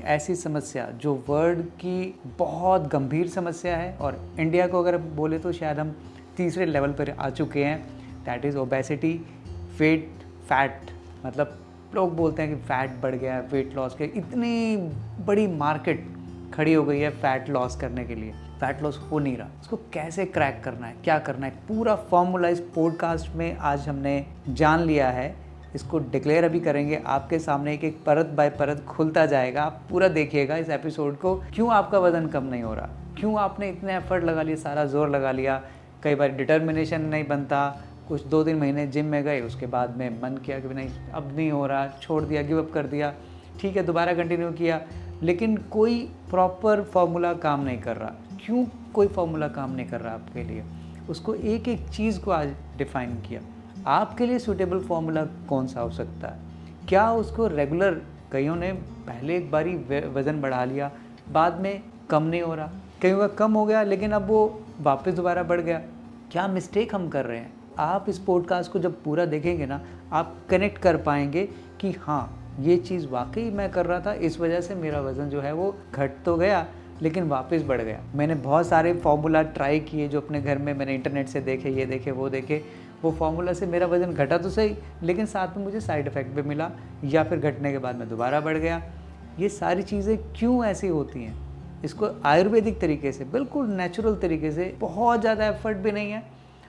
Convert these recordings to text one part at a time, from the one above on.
ऐसी समस्या जो वर्ल्ड की बहुत गंभीर समस्या है और इंडिया को अगर बोले तो शायद हम तीसरे लेवल पर आ चुके हैं, दैट इज़ ओबेसिटी, फैट। मतलब लोग बोलते हैं कि फ़ैट बढ़ गया है, वेट लॉस के इतनी बड़ी मार्केट खड़ी हो गई है फ़ैट लॉस करने के लिए। फ़ैट लॉस हो नहीं रहा, इसको कैसे क्रैक करना है, क्या करना है, पूरा फॉर्मूला इस पॉडकास्ट में आज हमने जान लिया है। इसको डिक्लेयर अभी करेंगे आपके सामने, एक एक परत बाय परत खुलता जाएगा। आप पूरा देखिएगा इस एपिसोड को, क्यों आपका वज़न कम नहीं हो रहा, क्यों आपने इतने एफर्ट लगा लिए, सारा जोर लगा लिया, कई बार डिटर्मिनेशन नहीं बनता, कुछ 2-3 महीने जिम में गए, उसके बाद में मन किया कि नहीं अब नहीं हो रहा, छोड़ दिया, गिव अप कर दिया, ठीक है दोबारा कंटिन्यू किया, लेकिन कोई प्रॉपर फार्मूला काम नहीं कर रहा। क्यों कोई फार्मूला काम नहीं कर रहा आपके लिए, उसको एक एक चीज़ को आज डिफ़ाइन किया। आपके लिए सूटेबल फार्मूला कौन सा हो सकता है, क्या उसको रेगुलर, कईयों ने पहले एक बारी वज़न बढ़ा लिया, बाद में कम नहीं हो रहा, कईयों का कम हो गया लेकिन अब वो वापस दोबारा बढ़ गया। क्या मिस्टेक हम कर रहे हैं? आप इस पॉडकास्ट को जब पूरा देखेंगे ना, आप कनेक्ट कर पाएंगे कि हाँ ये चीज़ वाकई मैं कर रहा था, इस वजह से मेरा वज़न जो है वो घट तो गया लेकिन वापस बढ़ गया। मैंने बहुत सारे फार्मूला ट्राई किए जो अपने घर में मैंने इंटरनेट से देखे, ये देखे वो देखे, वो फार्मूला से मेरा वज़न घटा तो सही लेकिन साथ में मुझे साइड इफ़ेक्ट भी मिला, या फिर घटने के बाद में दोबारा बढ़ गया। ये सारी चीज़ें क्यों ऐसी होती हैं? इसको आयुर्वेदिक तरीके से, बिल्कुल नेचुरल तरीके से, बहुत ज़्यादा एफर्ट भी नहीं है,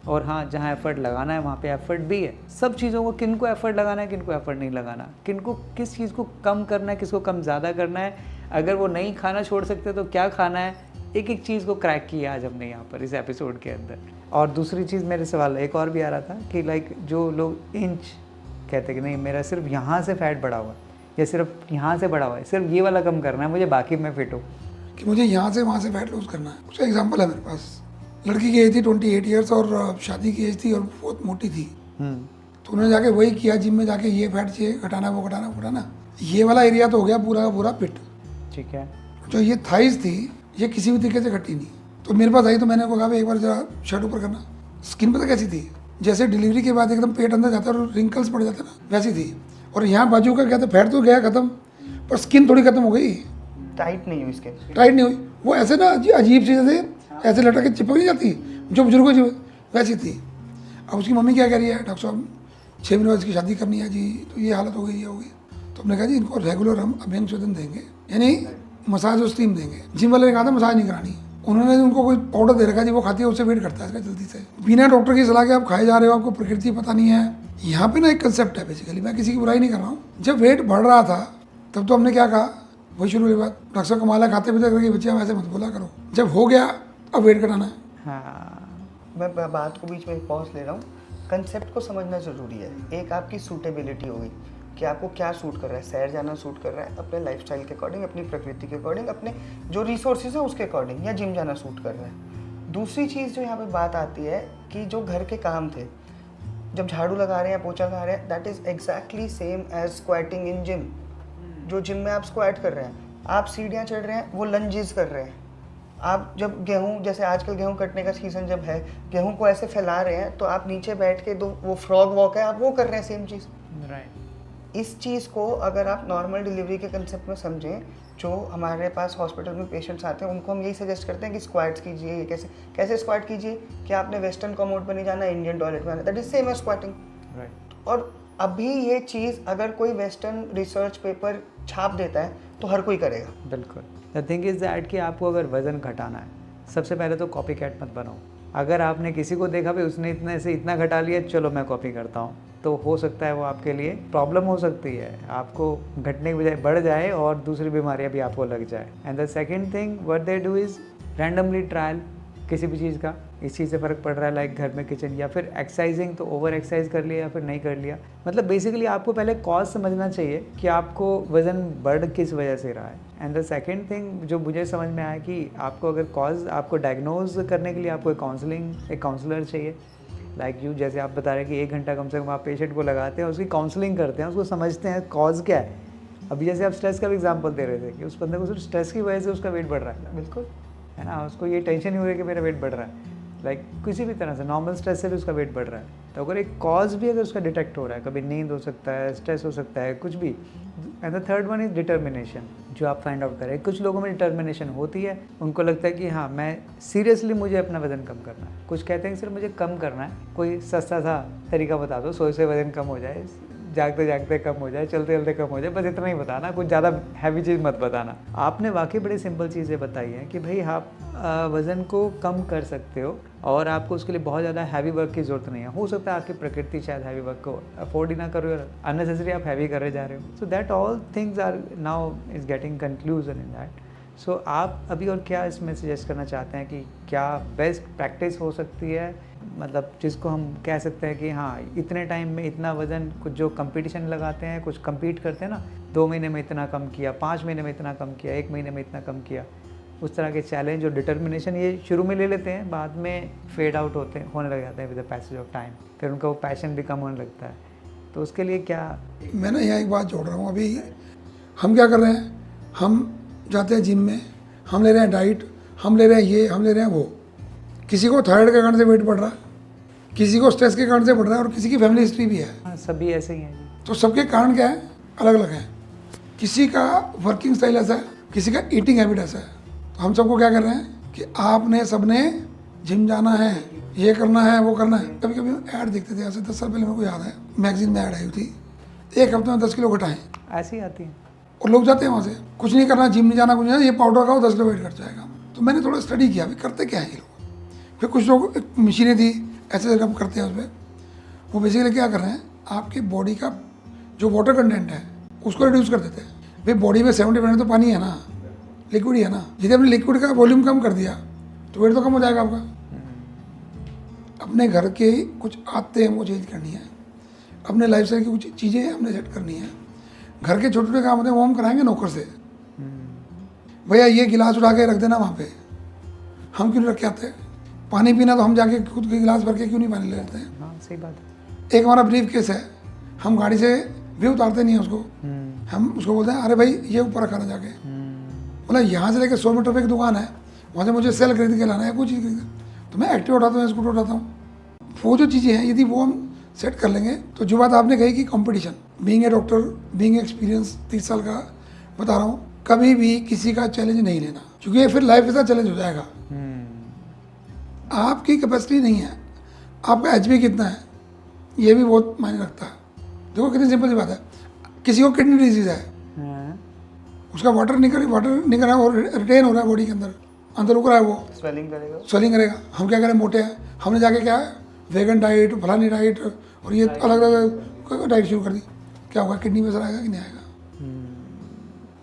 और हाँ जहाँ एफर्ट लगाना है वहाँ पे एफर्ट भी है। सब चीज़ों को किन को एफर्ट लगाना है, किन को एफर्ट नहीं लगाना, किन को किस चीज़ को कम करना है, किसको कम ज़्यादा करना है, अगर वो नहीं खाना छोड़ सकते तो क्या खाना है, एक एक चीज़ को क्रैक किया आज हमने यहाँ पर इस एपिसोड के अंदर। और दूसरी चीज़ मेरे सवाल एक और भी आ रहा था कि लाइक जो लोग इंच कहते कि नहीं मेरा सिर्फ यहाँ से फैट बढ़ा हुआ है या सिर्फ यहाँ से बढ़ा हुआ है, सिर्फ ये वाला कम करना है मुझे, बाकी मैं फिट हूँ, कि मुझे यहाँ से वहाँ से फैट लूज़ करना है। उसका एग्जांपल है मेरे पास, लड़की की एज थी 28 ईयर्स और शादी की एज थी और बहुत मोटी थी, तो उन्होंने जाके वही किया, जिम में जाके ये फैट चाहिए घटाना, वो घटाना, ये वाला एरिया तो हो गया पूरा का पूरा फिट, ठीक है। जो ये थाइस थी ये किसी भी तरीके से घटी नहीं। तो मेरे पास आई तो मैंने कहा भाई एक बार जरा शर्ट ऊपर करना। स्किन पता कैसी थी, जैसे डिलीवरी के बाद एकदम पेट अंदर जाता है और रिंकल्स पड़ जाते ना, वैसी थी। और यहाँ बाजू का क्या था, फैट तो गया खत्म पर स्किन थोड़ी खत्म हो गई, टाइट नहीं हुई इसके, टाइट नहीं हुई, वो ऐसे ना अजीब सी जैसे ऐसे लटक के चिपक नहीं जाती जो बुजुर्गों की, वैसी थी। अब उसकी मम्मी क्या कह रही है, डॉक्टर साहब 6 महीने बाद इसकी शादी करनी है जी, तो ये हालत हो गई, ये हो गई। तो हमने कहा जी इनको रेगुलर हम अभ्यंग शोधन देंगे, यानी मसाज और स्टीम देंगे। जिम वाले ने कहा था मसाज नहीं करानी, उन्होंने उनको कोई पाउडर दे रखा जी वो खाती है, उससे वेट करता है इसका जल्दी से, बिना डॉक्टर की सलाह के आप खाए जा रहे हो, आपको प्रकृति पता नहीं है। यहाँ पे ना एक कंसेप्ट है बेसिकली, मैं किसी की बुराई नहीं कर रहा हूँ। जब वेट बढ़ रहा था तब तो हमने क्या कहा, वही शुरू की बात, डॉक्टर साहब कमाला खाते पीते करके बच्चे हम ऐसे मत बोला करो, जब हो गया अब वेट घटाना है। हाँ, मैं बात को बीच में पॉज ले रहा हूँ। कंसेप्ट को समझना ज़रूरी है। एक आपकी सूटेबिलिटी होगी कि आपको क्या सूट कर रहा है, सैर जाना सूट कर रहा है अपने लाइफस्टाइल के अकॉर्डिंग, अपनी प्रकृति के अकॉर्डिंग, अपने जो रिसोर्सेज है उसके अकॉर्डिंग, या जिम जाना सूट कर रहा है। दूसरी चीज़ जो यहाँ पे बात आती है कि जो घर के काम थे, जब झाड़ू लगा रहे हैं, पोछा लगा रहे हैं, that is exactly same as squatting in gym. जो जिम में आप स्क्वाट कर रहे हैं, आप सीढ़ियाँ चढ़ रहे हैं, वो लंजेस कर रहे हैं। आप जब गेहूँ, जैसे आजकल गेहूँ कटने का सीज़न जब है, गेहूँ को ऐसे फैला रहे हैं, तो आप नीचे बैठ के दो वो फ्रॉग वॉक है, आप वो कर रहे हैं, सेम चीज़। राइट। इस चीज़ को अगर आप नॉर्मल डिलीवरी के कंसेप्ट में समझें, जो हमारे पास हॉस्पिटल में पेशेंट्स आते हैं उनको हम यही सजेस्ट करते हैं कि स्क्वाट्स कीजिए। कैसे स्क्वाट कीजिए कि आपने वेस्टर्न कमोड पर नहीं जाना, इंडियन टॉयलेट में आना, that is same as squatting. Right. और अभी ये चीज़ अगर कोई वेस्टर्न रिसर्च पेपर छाप देता है तो हर कोई करेगा। बिल्कुल। द थिंग इज़ दैट कि आपको अगर वज़न घटाना है, सबसे पहले तो कॉपी कैट मत बनाओ। अगर आपने किसी को देखा भाई उसने इतने से इतना घटा लिया, चलो मैं कॉपी करता हूँ, तो हो सकता है वो आपके लिए प्रॉब्लम हो सकती है, आपको घटने की बजाय बढ़ जाए और दूसरी बीमारियाँ भी आपको लग जाए। And the second thing what they do is randomly trial किसी भी चीज़ का, इस चीज़ से फ़र्क पड़ रहा है लाइक घर में किचन, या फिर एक्सरसाइजिंग तो ओवर एक्सरसाइज कर लिया या फिर नहीं कर लिया। मतलब बेसिकली आपको पहले कॉज समझना चाहिए कि आपको वज़न बढ़ किस वजह से रहा है। एंड द सेकेंड थिंग जो मुझे समझ में आया कि आपको अगर कॉज आपको डायग्नोज करने के लिए आपको एक काउंसलर चाहिए, लाइक यू, जैसे आप बता रहे हैं कि 1 घंटा कम से कम आप पेशेंट को लगाते हैं, उसकी काउंसलिंग करते हैं, उसको समझते हैं कॉज क्या है। अभी जैसे आप स्ट्रेस का भी एग्जांपल दे रहे थे कि उस बंदे को सिर्फ स्ट्रेस की वजह से उसका वेट बढ़ रहा है, बिल्कुल है ना, उसको ये टेंशन ही हो रही है कि मेरा वेट बढ़ रहा है, लाइक किसी भी तरह से नॉर्मल स्ट्रेस से भी उसका वेट बढ़ रहा है। तो अगर एक कॉज भी अगर उसका डिटेक्ट हो रहा है, कभी नींद हो सकता है, स्ट्रेस हो सकता है, कुछ भी। And the third one is determination, जो आप फाइंड आउट करें। कुछ लोगों में डिटर्मिनेशन होती है, उनको लगता है कि हाँ मैं सीरियसली मुझे अपना वज़न कम करना है। कुछ कहते हैं कि सिर्फ मुझे कम करना है, कोई सस्ता सा तरीका बता दो, 100 से वज़न कम हो जाए, जागते जागते कम हो जाए, चलते चलते कम हो जाए, बस इतना ही बताना, कुछ ज़्यादा हैवी चीज़ मत बताना। आपने वाकई बड़ी सिंपल चीज़ें बताई हैं कि भाई आप वज़न को कम कर सकते हो और आपको उसके लिए बहुत ज़्यादा हैवी वर्क की ज़रूरत नहीं है। हो सकता है आपकी प्रकृति शायद हैवी वर्क को अफोर्ड ही ना करो और अननेसेसरी आप हैवी करे जा रहे हो। So that all things are now is getting conclusion in that. So आप अभी और क्या इसमें सजेस्ट करना चाहते हैं कि क्या बेस्ट प्रैक्टिस हो सकती है, मतलब जिसको हम कह सकते हैं कि हाँ इतने टाइम में इतना वज़न, कुछ जो कंपटीशन लगाते हैं, कुछ compete करते हैं ना, 2 महीने में इतना कम किया, 5 महीने में इतना कम किया, 1 महीने में इतना कम किया, उस तरह के चैलेंज और डिटर्मिनेशन ये शुरू में ले लेते हैं, बाद में फेड आउट होने लग जाते हैं with the passage of time, फिर उनका वो पैशन भी कम होने लगता है। तो उसके लिए क्या? मैं ना यहाँ एक बात जोड़ रहा हूँ। अभी हम क्या कर रहे हैं, हम जाते हैं जिम में, हम ले रहे हैं डाइट, हम ले रहे हैं ये, हम ले रहे हैं वो। किसी को थायराइड के कारण से वेट बढ़ रहा है, किसी को स्ट्रेस के कारण से बढ़ रहा है, और किसी की फैमिली हिस्ट्री भी है। हाँ, सभी ऐसे ही हैं जी। तो सबके कारण क्या है, अलग अलग है। किसी का वर्किंग स्टाइल ऐसा है, किसी का ईटिंग हैबिट ऐसा है। तो हम सबको क्या कर रहे हैं कि आपने सबने जिम जाना है, ये करना है, वो करना है। कभी कभी ऐड देखते थे, ऐसे 10 साल पहले मेरे को याद है, मैगजीन में ऐड आई हुई थी, 1 हफ्ते में 10 किलो घटाएं, ऐसी आती है। और लोग जाते हैं वहाँ से, कुछ नहीं करना, जिम नहीं जाना, कुछ नहीं जाना, ये पाउडर खाओ 10 किलो वेट घट जाएगा। तो मैंने थोड़ा स्टडी किया, अभी करते क्या है ये लोग। फिर कुछ लोग, मशीनें थी ऐसे रब करते हैं उस पर, वो बेसिकली क्या कर रहे हैं, आपकी बॉडी का जो वाटर कंटेंट है उसको रिड्यूस कर देते हैं। भाई बॉडी में 70% तो पानी है ना, लिक्विड ही है ना। यदि आपने लिक्विड का वॉल्यूम कम कर दिया तो वेट तो कम हो जाएगा आपका। अपने घर के कुछ आदतें हमको चेंज करनी है, अपने लाइफ स्टाइल की कुछ चीज़ें हमने सेट करनी है। घर के छोटे छोटे काम होते हैं वो हम कराएंगे नौकर से। भैया ये गिलास उठा के रख देना वहाँ पे, हम क्यों रख के आते हैं? पानी पीना तो हम जाके खुद के गिलास भर के क्यों नहीं पानी ले लेते हैं? हाँ सही बात है। एक हमारा ब्रीफ केस है, हम गाड़ी से भी उतारते नहीं हैं उसको, हम उसको बोलते हैं अरे भाई ये ऊपर रखा ना जाके। मतलब यहाँ से लेकर 100 मीटर पे एक दुकान है, वहाँ से मुझे सेल खरीद के लाना है, कोई चीज़ खरीद, तो मैं एक्टिव उठाता हूँ, स्कूटर उठाता हूँ। वो जो चीज़ें हैं यदि वो हम सेट कर लेंगे, तो जो बात आपने कही कि competition, being a doctor, being experience 30 साल का बता रहा हूँ, कभी भी किसी का चैलेंज नहीं लेना, क्योंकि फिर लाइफ के साथ चैलेंज हो जाएगा। आपकी कैपेसिटी नहीं है, आपका एचबी कितना है, ये भी बहुत मायने रखता है। देखो कितनी सिंपल सी बात है, किसी को किडनी डिजीज है, उसका वाटर निकल रहा है और रिटेन हो रहा है बॉडी के अंदर रुक रहा है, वो स्वेलिंग करेगा। हम क्या करें, मोटे हैं, हमने जाके क्या है वेगन डाइट, फलानी डाइट और ये अलग अलग डाइट शुरू कर दी, क्या होगा, किडनी में असर आएगा कि नहीं आएगा।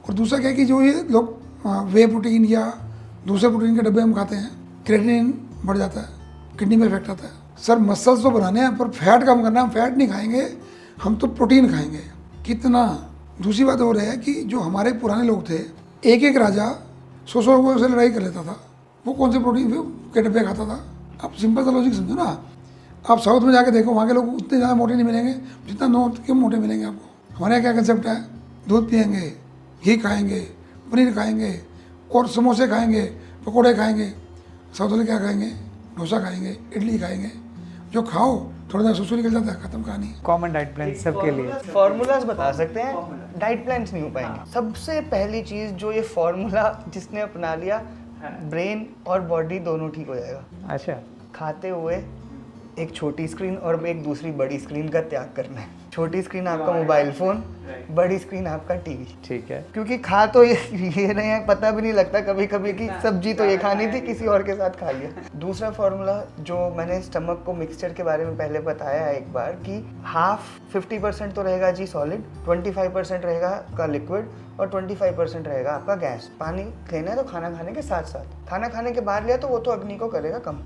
और दूसरा क्या है कि जो ये लोग वे प्रोटीन या दूसरे प्रोटीन के डब्बे हम खाते हैं, क्रेटिनिन बढ़ जाता है, किडनी में इफेक्ट आता है। सर मसल्स तो बनाने हैं पर फैट कम करना है, हम फैट नहीं खाएंगे, हम तो प्रोटीन खाएंगे। कितना? दूसरी बात हो रही है कि जो हमारे पुराने लोग थे, एक एक राजा 100 लोगों से लड़ाई कर लेता था, वो कौन से प्रोटीन के डब्बे खाता था? आप सिंपल सा लॉजिक समझो ना। आप साउथ में जाके देखो, वहाँ के लोग उतने ज़्यादा मोटे नहीं मिलेंगे जितना नॉर्थ के मोटे मिलेंगे आपको। हमारे यहाँ क्या कंसेप्ट है, दूध पियेंगे, घी खाएंगे, पनीर खाएंगे और समोसे खाएंगे, पकौड़े खाएंगे। साउथ वाले क्या खाएंगे, डोसा खाएंगे, इडली खाएंगे, जो खाओ थोड़ा सा सुसु निकल जाता है, खत्म कहानी। कॉमन डाइट प्लान सबके लिए फॉर्मूलाज बता सकते हैं, डाइट प्लान्स नहीं हो पाएंगे। सबसे पहली चीज़ जो ये फॉर्मूला जिसने अपना लिया, ब्रेन और बॉडी दोनों ठीक हो जाएगा। अच्छा, खाते हुए एक छोटी स्क्रीन और एक दूसरी बड़ी स्क्रीन का त्याग करना है। छोटी स्क्रीन आपका मोबाइल फ़ोन, बड़ी स्क्रीन आपका टीवी। ठीक है। क्योंकि खा तो ये नहीं है, पता भी नहीं लगता कभी कभी कि सब्जी तो ये खानी थी, किसी और के साथ खा लिया। दूसरा फार्मूला जो मैंने स्टमक को मिक्सचर के बारे में पहले बताया है एक बार, कि 50% तो रहेगा जी सॉलिड, 25% रहेगा का लिक्विड और 25% रहेगा आपका गैस। पानी लेना है तो खाना खाने के साथ साथ, खाना खाने के बाद लिया तो वो तो अग्नि को करेगा कम।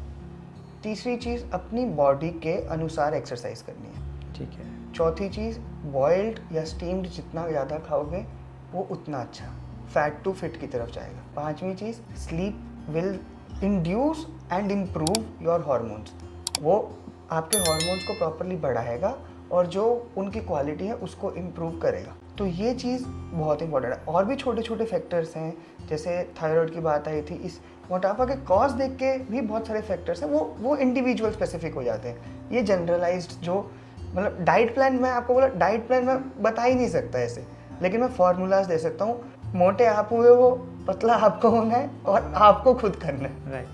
तीसरी चीज़, अपनी बॉडी के अनुसार एक्सरसाइज करनी है। ठीक है। चौथी चीज़, बॉइल्ड या स्टीम्ड जितना ज़्यादा खाओगे वो उतना अच्छा, फैट टू फिट की तरफ जाएगा। पांचवी चीज़, sleep will induce and improve your hormones. वो आपके हार्मोन्स को प्रॉपरली बढ़ाएगा और जो उनकी क्वालिटी है उसको इम्प्रूव करेगा। तो ये चीज़ बहुत इंपॉर्टेंट है। और भी छोटे छोटे फैक्टर्स हैं, जैसे थायराइड की बात आई थी, इस मोटापा के कॉज देख के भी बहुत सारे फैक्टर्स हैं, वो इंडिविजुअल स्पेसिफिक हो जाते हैं। ये जनरलाइज्ड जो मतलब डाइट प्लान, मैं आपको बोला डाइट प्लान मैं बता ही नहीं सकता ऐसे, लेकिन मैं फार्मूलाज दे सकता हूँ। मोटे आप हुए हो, पतला आपको होना है और आपको खुद करना है। राइट।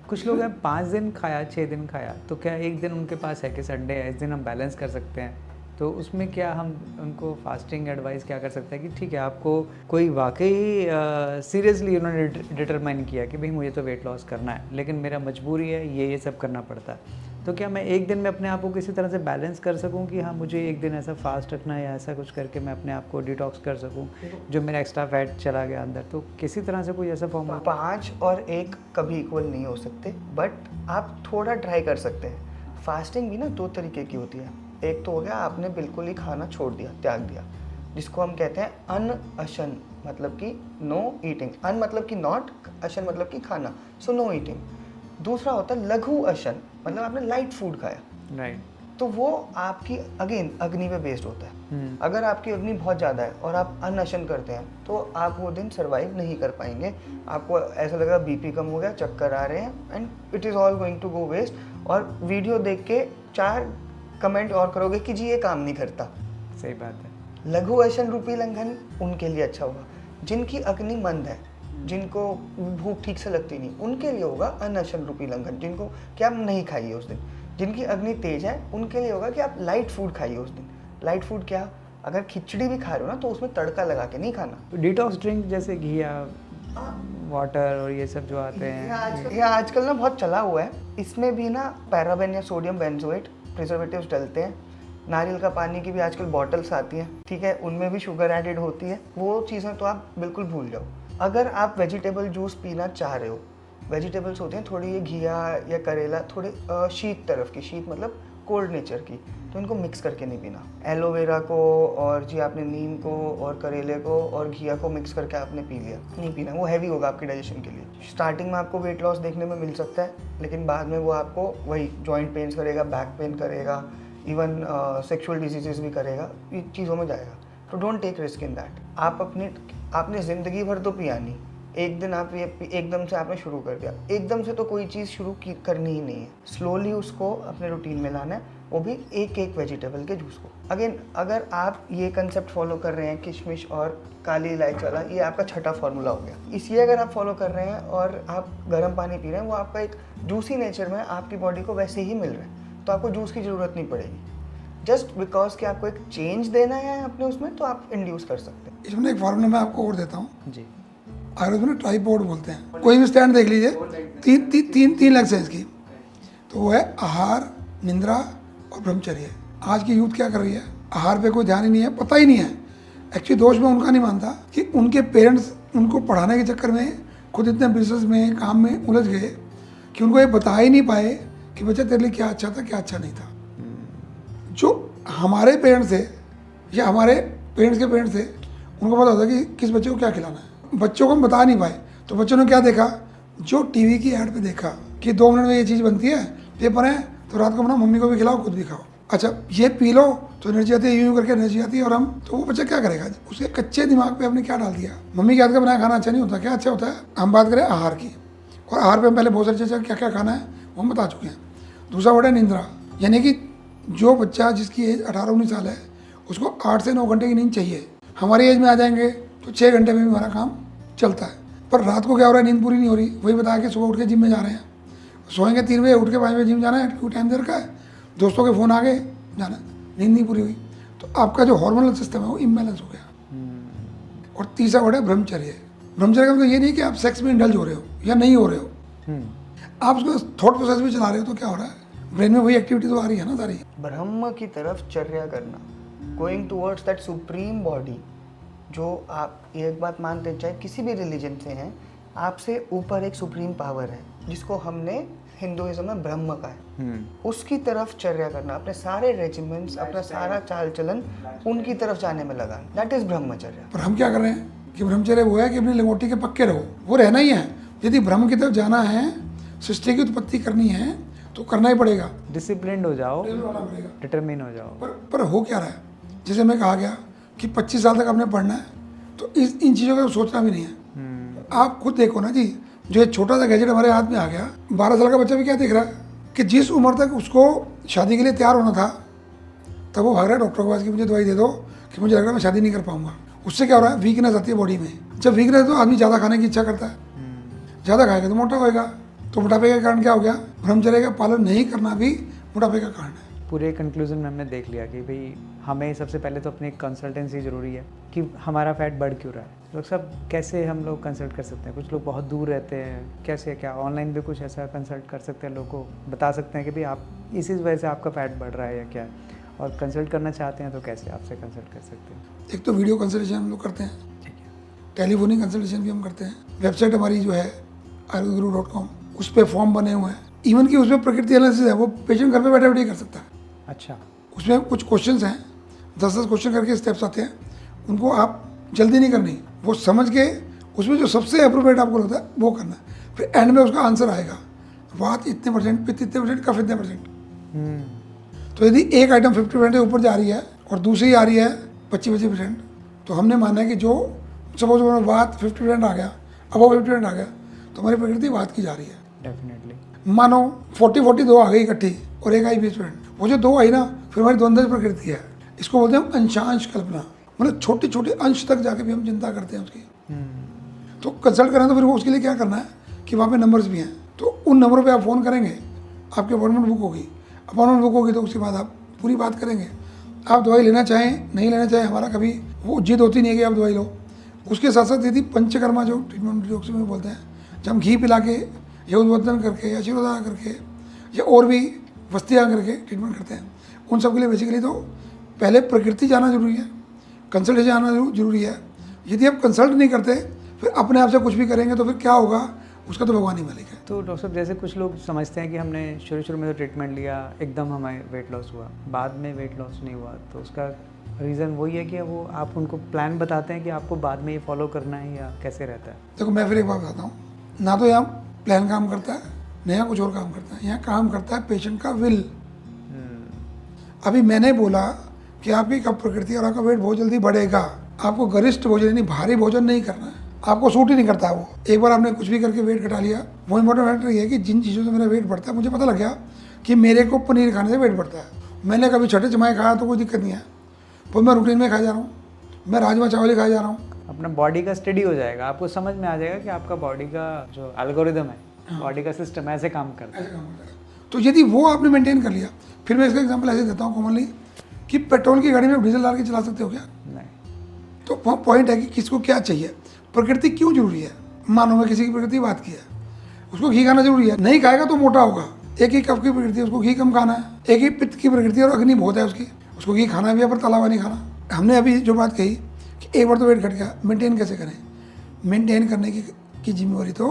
कुछ लोग हैं 5 दिन खाया 6 दिन खाया, तो क्या एक दिन उनके पास है कि संडे है, इस दिन हम बैलेंस कर सकते हैं, तो उसमें क्या हम उनको फास्टिंग एडवाइस क्या कर सकते हैं कि ठीक है आपको कोई वाकई सीरियसली उन्होंने डिटरमाइन किया कि भाई मुझे तो वेट लॉस करना है लेकिन मेरा मजबूरी है ये सब करना पड़ता है, तो क्या मैं एक दिन में अपने आप को किसी तरह से बैलेंस कर सकूं कि हाँ मुझे एक दिन ऐसा फास्ट रखना है या ऐसा कुछ करके मैं अपने आप को डिटॉक्स कर सकूं जो मेरा एक्स्ट्रा फैट चला गया अंदर, तो किसी तरह से कोई ऐसा फॉर्मूला? 5 और 1 कभी इक्वल नहीं हो सकते, बट आप थोड़ा ट्राई कर सकते हैं। फास्टिंग भी ना 2 तरीके की होती है। एक तो हो गया आपने बिल्कुल ही खाना छोड़ दिया, त्याग दिया, जिसको हम कहते हैं अनअशन, मतलब कि नो ईटिंग। अन मतलब कि नॉट, अशन मतलब कि खाना, सो नो ईटिंग। दूसरा होता है लघु अशन, मतलब आपने लाइट फूड खाया। राइट। तो वो आपकी अगेन अग्नि पे बेस्ड होता है। अगर आपकी अग्नि बहुत ज़्यादा है और आप अनशन करते हैं तो आप वो दिन सर्वाइव नहीं कर पाएंगे। आपको ऐसा लगेगा बीपी कम हो गया, चक्कर आ रहे हैं, and it is all going to go waste. और वीडियो देख के 4 कमेंट और करोगे कि जी ये काम नहीं करता। सही बात है। लघु अशन रूपी लंघन उनके लिए अच्छा होगा। जिनकी अग्नि मंद है, जिनको भूख ठीक से लगती नहीं, उनके लिए होगा अनशन रूपी लंघन, जिनको कि आप नहीं खाइए उस दिन। जिनकी अग्नि तेज है उनके लिए होगा कि आप लाइट फूड खाइए उस दिन। लाइट फूड क्या, अगर खिचड़ी भी खा रहे हो ना तो उसमें तड़का लगा के नहीं खाना। डिटॉक्स ड्रिंक जैसे घिया, वाटर और ये सब जो आते हैं, ये आजकल ना बहुत चला हुआ है। इसमें भी ना पैराबेन या सोडियम बेंजोएट प्रिजर्वेटिव्स डलते हैं। नारियल का पानी की भी आजकल बॉटल्स आती हैं, ठीक है, उनमें भी शुगर एडेड होती है। वो चीज़ें तो आप बिल्कुल भूल जाओ। अगर आप वेजिटेबल जूस पीना चाह रहे हो, वेजिटेबल्स होती हैं थोड़ी, ये घिया या करेला थोड़े शीत तरफ की, शीत मतलब कोल्ड नेचर की, तो इनको मिक्स करके नहीं पीना। एलोवेरा को और जी आपने नीम को और करेले को और घिया को मिक्स करके आपने पी लिया, नहीं पीना, वो हैवी होगा आपके डाइजेशन के लिए। स्टार्टिंग में आपको वेट लॉस देखने में मिल सकता है, लेकिन बाद में वो आपको वही जॉइंट पेन्स करेगा, बैक पेन करेगा, इवन सेक्सुअल डिजीजेस भी करेगा, ये चीज़ों में जाएगा। तो don't take risk in that. आपने ज़िंदगी भर तो पिया नहीं, एक दिन आप ये एकदम से आपने शुरू कर दिया, एकदम से तो कोई चीज़ शुरू करनी ही नहीं है। स्लोली उसको अपने रूटीन में लाना है, वो भी एक वेजिटेबल के जूस को। अगेन अगर आप ये कंसेप्ट फॉलो कर रहे हैं किशमिश और काली इलायची वाला, ये आपका छठा फार्मूला हो गया। इसी अगर आप फॉलो कर रहे हैं और आप गर्म पानी पी रहे हैं, वो आपका एक जूसी नेचर में आपकी बॉडी को वैसे ही मिल रहा है, तो आपको जूस की ज़रूरत नहीं पड़ेगी। जस्ट बिकॉज कि आपको एक चेंज देना है अपने उसमें, तो आप इंड्यूस कर सकते हैं। इसमें एक फार्मूला मैं आपको और देता हूँ जी। आयुर्वेद में ट्राइपॉड बोलते हैं। कोई भी स्टैंड देख लीजिए, तीन लेग्स हैं इसकी, तो वो है आहार, निंद्रा और ब्रह्मचर्य। आज की यूथ क्या कर रही है, आहार पे कोई ध्यान ही नहीं है, पता ही नहीं है। एक्चुअली दोष मैं उनका नहीं मानता कि उनके पेरेंट्स उनको पढ़ाने के चक्कर में खुद इतने बिजनेस में काम में उलझ गए कि उनको ये बता ही नहीं पाए कि बच्चा तेरे लिए क्या अच्छा था क्या अच्छा नहीं था। जो हमारे पेरेंट्स थे या हमारे पेरेंट्स के पेरेंट्स थे, उनको पता होता कि किस बच्चे को क्या खिलाना है। बच्चों को हम बता नहीं पाए, तो बच्चों ने क्या देखा, जो टीवी की ऐड पे देखा कि 2 मिनट में ये चीज़ बनती है, पेपर है तो रात को बनाओ, मम्मी को भी खिलाओ, खुद भी खाओ, अच्छा ये पी लो तो एनर्जी आती है, यूँ करके एनर्जी आती है। और हम तो वो बच्चा क्या करेगा, उसके कच्चे दिमाग पे हमने क्या डाल दिया, मम्मी के हाथ का बनाया खाना अच्छा नहीं होता, क्या अच्छा होता है। हम बात करें आहार की, और आहार पे हम पहले बहुत सारी चीज़ें क्या क्या खाना है वो हम बता चुके हैं। दूसरा वर्ड है निंद्रा, यानी कि जो बच्चा जिसकी एज 18-19 साल है उसको 8 से 9 घंटे की नींद चाहिए। हमारी एज में आ जाएंगे तो 6 घंटे में भी हमारा काम चलता है। पर रात को क्या हो रहा है, नींद पूरी नहीं हो रही। वही बताया कि सुबह उठ के जिम में जा रहे हैं, सोएंगे 3 बजे, उठ के 5 बजे जिम जाना है, क्योंकि टाइम दे रखा है, दोस्तों के फ़ोन आ गए, जाना, नींद नहीं पूरी हुई, तो आपका जो हार्मोनल सिस्टम है वो इम्बैलेंस हो गया। और तीसरा वर्ड है ब्रह्मचर्य। ब्रह्मचर्य का मतलब ये नहीं कि आप सेक्स में इंडल्ज हो रहे हो या नहीं हो रहे हो, आप उसको थॉट प्रोसेस भी चला रहे हो, तो क्या हो रहा है, ब्रेन में वही एक्टिविटी तो आ रही है ना सारी। ब्रह्म की तरफ चर्या करना, going towards that supreme body, जो आप एक बात मानते चाहे किसी भी रिलीजन से हैं, आपसे ऊपर एक सुप्रीम पावर है जिसको हमने हिंदुइज्म में ब्रह्म का है, उसकी तरफ चर्या करना, अपने सारे रेजिमेंट्स, अपना सारा चाल चलन उनकी तरफ जाने में लगाना, दैट इज ब्रह्मचर्या। पर हम क्या कर रहे हैं कि ब्रह्मचर्य वो है कि अपनी लंगोटी के पक्के रहो, वो रहना ही है। यदि ब्रह्म की तरफ जाना है, सृष्टि की उत्पत्ति करनी है, तो करना ही पड़ेगा, डिसिप्लिन्ड हो जाओ, पड़ेगा। डिटरमिन हो जाओ। पर हो क्या रहा है, जैसे हमें कहा गया कि 25 साल तक आपने पढ़ना है, तो इन चीज़ों का सोचना भी नहीं है। आप खुद देखो ना जी, जो एक छोटा सा गैजेट हमारे हाथ में आ गया, 12 साल का बच्चा भी क्या देख रहा है कि जिस उम्र तक उसको शादी के लिए तैयार होना था, तब वो भाग रहा है डॉक्टर के पास कि मुझे दवाई दे दो कि मुझे लग रहा है मैं शादी नहीं कर पाऊंगा। उससे क्या हो रहा है, वीकनेस आती है बॉडी में। जब वीकनेस तो आदमी ज़्यादा खाने की इच्छा करता है, ज़्यादा खाएगा तो मोटा होएगा। तो मोटापे का कारण क्या हो गया, ब्रह्मचर्य का पालन नहीं करना भी मोटापे का कारण है। पूरे कंक्लूजन में हमने देख लिया कि भाई हमें सबसे पहले तो अपनी कंसल्टेंसी ज़रूरी है कि हमारा फैट बढ़ क्यों रहा है। लोग सब कैसे हम लोग कंसल्ट कर सकते हैं, कुछ लोग बहुत दूर रहते हैं, कैसे क्या ऑनलाइन भी कुछ ऐसा कंसल्ट कर सकते हैं, लोगों को बता सकते हैं कि भाई आप इसी वजह से आपका फैट बढ़ रहा है या क्या, और कंसल्ट करना चाहते हैं तो कैसे आपसे कंसल्ट कर सकते हैं। एक तो वीडियो कंसल्टेशन हम लोग करते हैं, ठीक है, टेलीफोनिक कंसल्टेशन भी हम करते हैं। वेबसाइट हमारी जो है ayurvedguru.com, उस पर फॉर्म बने हुए हैं। इवन कि उसमें प्रकृति एनालिसिस है, वो पेशेंट घर पे बैठे बैठे कर सकता है। अच्छा, उसमें कुछ क्वेश्चंस हैं, 10-10 क्वेश्चन करके स्टेप्स आते हैं, उनको आप जल्दी नहीं करनी, वो समझ के उसमें जो सबसे अप्रोप्रिएट आपको लगता है वो करना है। फिर एंड में उसका आंसर आएगा, वात इतने %, पित्त इतने %, कफ इतने %। तो यदि एक आइटम 50% के ऊपर जा रही है और दूसरी आ रही है 25%, तो हमने माना है कि जो सपोज वात 50% आ गया, अब वो 50% आ गया, तो हमारी प्रकृति वात की जा रही है। डेफिनेटली। मानो 40-40 दो आ गई इकट्ठी और एक आई 20%, वो जो दो आई ना, फिर हमारी द्वंद्व प्रकृति है। इसको बोलते हैं हम अंशांश कल्पना, मतलब छोटे छोटे अंश तक जाके भी हम चिंता करते हैं उसकी। तो कंसल्ट करें तो फिर वो उसके लिए क्या करना है कि वहाँ पे नंबर्स भी हैं, तो उन नंबरों पे आप फ़ोन करेंगे, आपकी अपॉइंटमेंट बुक होगी। अपॉइंटमेंट बुक होगी तो उसके बाद आप पूरी बात करेंगे। आप दवाई लेना चाहें नहीं लेना चाहें, हमारा कभी वो जिद होती नहीं है कि आप दवाई लो। उसके साथ साथ यदि पंचकर्मा जो ट्रीटमेंट जो में बोलते हैं, जब हम घी पिला के या उद्बोधन करके या शिरोधारा करके या और भी वस्तियाँ करके ट्रीटमेंट करते हैं, उन सब के लिए बेसिकली तो पहले प्रकृति जाना जरूरी है, कंसल्टेशन आना जरूरी है। यदि आप कंसल्ट नहीं करते फिर अपने आप से कुछ भी करेंगे तो फिर क्या होगा, उसका तो भगवान ही मालिक है। तो डॉक्टर साहब, जैसे कुछ लोग समझते हैं कि हमने शुरू में तो ट्रीटमेंट लिया, एकदम हमें वेट लॉस हुआ, बाद में वेट लॉस नहीं हुआ, तो उसका रीज़न वही है कि वो आप उनको प्लान बताते हैं कि आपको बाद में ये फॉलो करना है या कैसे रहता है? देखो मैं फिर एक बात बताता हूँ, ना तो यहाँ प्लान काम करता है ना यहाँ कुछ और काम करता है, यहाँ काम करता है पेशेंट का विल। अभी मैंने बोला कि आपकी कब प्रकृति और आपका वेट बहुत जल्दी बढ़ेगा, आपको गरिष्ठ भोजन यानी भारी भोजन नहीं करना है, आपको सूट ही नहीं करता है वो। एक बार आपने कुछ भी करके वेट घटा लिया, वो इंपॉर्टेंट फैक्टर ये है कि जिन चीज़ों से मेरा वेट बढ़ता है, मुझे पता लग गया कि मेरे को पनीर खाने से वेट बढ़ता है, मैंने कभी छठे जमाए खाया तो कोई दिक्कत नहीं है, पर मैं रूटीन में खाई जा रहा हूँ, मैं राजमा चावल ही खाई जा रहा हूँ। अपना बॉडी का स्टडी हो जाएगा, आपको समझ में आ जाएगा कि आपका बॉडी का जो एल्गोरिदम है, बॉडी का सिस्टम ऐसे काम करता है। ऐसे काम होता है। तो यदि वो आपने मेंटेन कर लिया, फिर मैं इसका एग्जांपल ऐसे देता हूँ कॉमनली कि पेट्रोल की गाड़ी में डीजल डाल के चला सकते हो क्या? नहीं। तो पॉइंट है कि किसको क्या चाहिए, प्रकृति क्यों जरूरी है। मानो मैं किसी की प्रकृति बात की है, उसको घी खाना जरूरी है, नहीं खाएगा तो मोटा होगा। एक ही कफ की प्रकृति है, उसको घी कम खाना है। एक ही पित्त की प्रकृति और अग्नि बहुत है उसकी, उसको घी खाना भी है पर तला हुआ नहीं खाना। हमने अभी जो बात कही कि एक बार तो वेट घट गया, मेंटेन कैसे करें, मेंटेन करने की जिम्मेवारी तो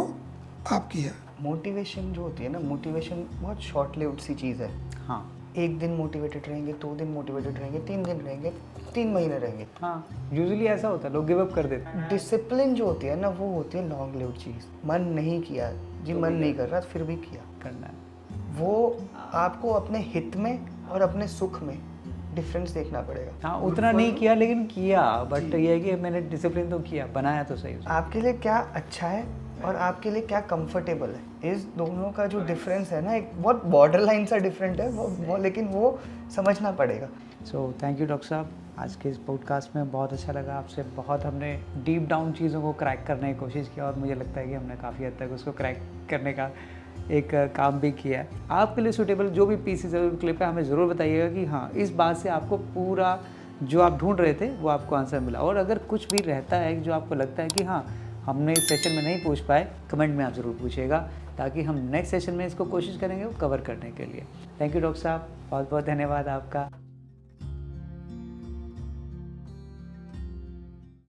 आपकी है। मोटिवेशन जो होती है ना, मोटिवेशन बहुत शॉर्ट लिव्ड सी चीज़ है। हाँ एक दिन मोटिवेटेड रहेंगे, 2 दिन मोटिवेटेड रहेंगे, 3 दिन रहेंगे, 3 महीने रहेंगे। हाँ, यूजुअली ऐसा होता है, लोग गिव अप कर देते हैं। डिसिप्लिन जो होती है ना, वो होती है लॉन्ग लिव्ड चीज़। मन नहीं किया जी, मन नहीं कर रहा, फिर भी किया करना है। वो आपको अपने हित में और अपने सुख में डिफरेंस देखना पड़ेगा। हाँ, उतना नहीं किया लेकिन किया, बट ये है कि मैंने डिसिप्लिन तो किया, बनाया तो सही। आपके लिए क्या अच्छा है और आपके लिए क्या कंफर्टेबल है, इस दोनों का जो डिफरेंस है ना, एक बहुत बॉर्डर लाइन सा डिफरेंट है वो लेकिन वो समझना पड़ेगा। सो थैंक यू डॉक्टर साहब, आज के इस पॉडकास्ट में बहुत अच्छा लगा आपसे, बहुत हमने डीप डाउन चीज़ों को क्रैक करने की कोशिश किया और मुझे लगता है कि हमने काफ़ी हद तक उसको क्रैक करने का एक काम भी किया है। आपके लिए सूटेबल जो भी पीसेस है, क्लिप है, हमें ज़रूर बताइएगा कि हाँ, इस बात से आपको पूरा जो आप ढूंढ रहे थे वो आपको आंसर मिला। और अगर कुछ भी रहता है जो आपको लगता है कि हाँ, हमने इस सेशन में नहीं पूछ पाए, कमेंट में आप ज़रूर पूछिएगा, ताकि हम नेक्स्ट सेशन में इसको कोशिश करेंगे वो कवर करने के लिए। थैंक यू डॉक्टर साहब, बहुत बहुत धन्यवाद आपका।